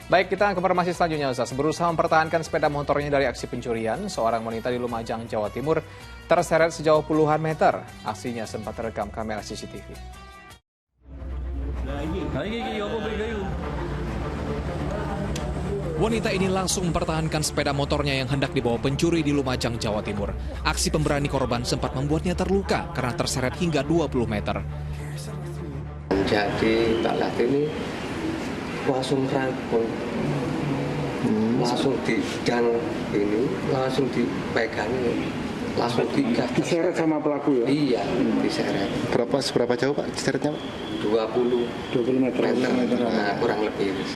Baik, kita ke informasi selanjutnya, Ustaz. Berusaha mempertahankan sepeda motornya dari aksi pencurian, seorang wanita di Lumajang, Jawa Timur, terseret sejauh puluhan meter. Aksinya sempat terekam kamera CCTV. Wanita ini langsung mempertahankan sepeda motornya yang hendak dibawa pencuri di Lumajang, Jawa Timur. Aksi pemberani korban sempat membuatnya terluka karena terseret hingga 20 meter. Jadi Pak Lati ini langsung rangkul, langsung langsung dipegang, langsung digas. Diseret sama pelaku ya? Iya, diseret. Seberapa jauh Pak diseretnya Pak? 20 meter. Nah, kurang lebih.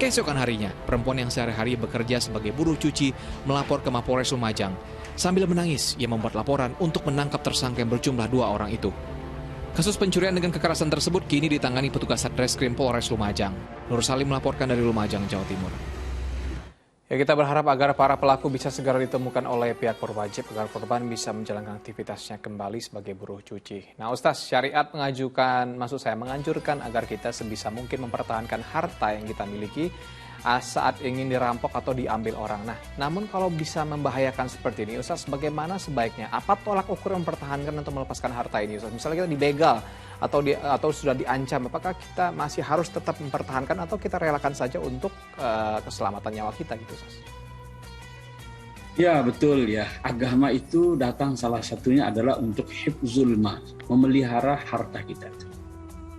Keesokan harinya, perempuan yang sehari-hari bekerja sebagai buruh cuci melapor ke Mapolres Lumajang. Sambil menangis, ia membuat laporan untuk menangkap tersangka yang berjumlah 2 orang itu. Kasus pencurian dengan kekerasan tersebut kini ditangani petugas Satreskrim Polres Lumajang. Nur Salim melaporkan dari Lumajang, Jawa Timur. Ya, kita berharap agar para pelaku bisa segera ditemukan oleh pihak berwajib agar korban bisa menjalankan aktivitasnya kembali sebagai buruh cuci. Nah, Ustaz, syariat menganjurkan agar kita sebisa mungkin mempertahankan harta yang kita miliki saat ingin dirampok atau diambil orang. Nah, namun kalau bisa membahayakan seperti ini, Ustaz, bagaimana sebaiknya? Apa tolak ukur mempertahankan atau melepaskan harta ini, Ustaz? Misalnya kita dibegal atau sudah diancam, apakah kita masih harus tetap mempertahankan atau kita relakan saja untuk keselamatan nyawa kita gitu, Ustaz? Ya, betul ya. Agama itu datang salah satunya adalah untuk hifzul mal, memelihara harta kita.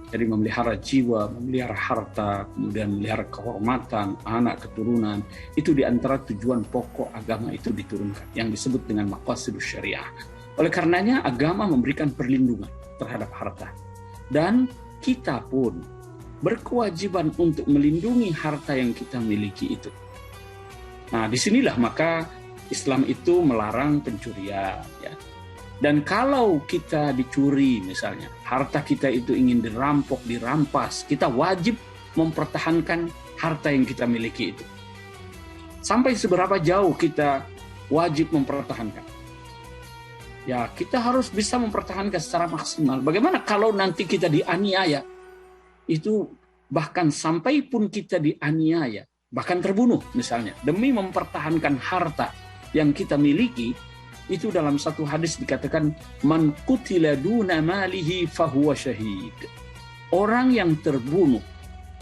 Jadi memelihara jiwa, memelihara harta, kemudian memelihara kehormatan, anak, keturunan. Itu di antara tujuan pokok agama itu diturunkan, yang disebut dengan maqasidus syariah. Oleh karenanya agama memberikan perlindungan terhadap harta. Dan kita pun berkewajiban untuk melindungi harta yang kita miliki itu. Nah, disinilah maka Islam itu melarang pencurian, ya. Dan kalau kita dicuri misalnya, harta kita itu ingin dirampok, dirampas, kita wajib mempertahankan harta yang kita miliki itu. Sampai seberapa jauh kita wajib mempertahankan? Ya, kita harus bisa mempertahankan secara maksimal. Bagaimana kalau nanti kita dianiaya? Itu bahkan sampai pun kita dianiaya, bahkan terbunuh misalnya, demi mempertahankan harta yang kita miliki, itu dalam satu hadis dikatakan man qutila duna malihi fahuwa syahid. Orang yang terbunuh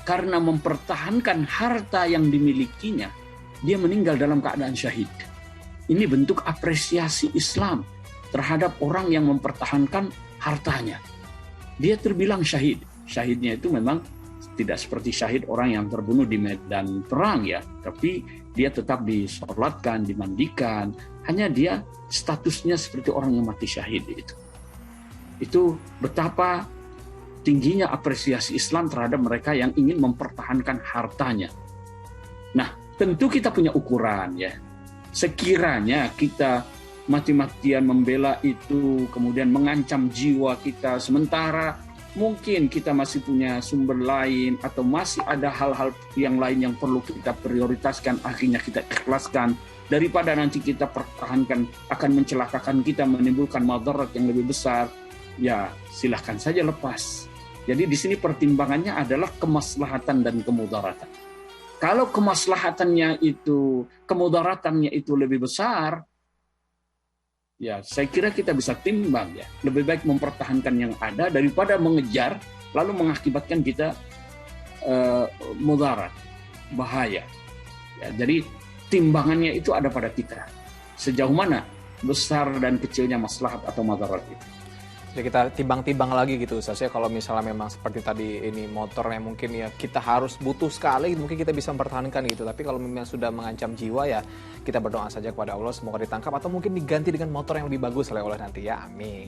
karena mempertahankan harta yang dimilikinya, dia meninggal dalam keadaan syahid. Ini bentuk apresiasi Islam terhadap orang yang mempertahankan hartanya. Dia terbilang syahid. Syahidnya itu memang tidak seperti syahid orang yang terbunuh di medan perang ya, tapi dia tetap disolatkan, dimandikan. Hanya dia statusnya seperti orang yang mati syahid itu. Itu betapa tingginya apresiasi Islam terhadap mereka yang ingin mempertahankan hartanya. Nah, tentu kita punya ukuran ya. Sekiranya kita mati-matian membela itu, kemudian mengancam jiwa kita, sementara mungkin kita masih punya sumber lain atau masih ada hal-hal yang lain yang perlu kita prioritaskan, akhirnya kita ikhlaskan daripada nanti kita pertahankan akan mencelakakan kita, menimbulkan madarat yang lebih besar. Ya, silahkan saja lepas. Jadi di sini pertimbangannya adalah kemaslahatan dan kemudaratan. Kalau kemaslahatannya itu, kemudaratannya itu lebih besar, ya saya kira kita bisa timbang ya. Lebih baik mempertahankan yang ada daripada mengejar lalu mengakibatkan kita mudarat, bahaya. Ya, jadi timbangannya itu ada pada kita. Sejauh mana besar dan kecilnya maslahat atau madarat itu. Jadi kita timbang-timbang lagi gitu, Ustaz, ya. Kalau misalnya memang seperti tadi ini motornya mungkin ya kita harus butuh sekali, mungkin kita bisa mempertahankan gitu. Tapi kalau memang sudah mengancam jiwa ya kita berdoa saja kepada Allah semoga ditangkap atau mungkin diganti dengan motor yang lebih bagus oleh Allah nanti ya. Amin.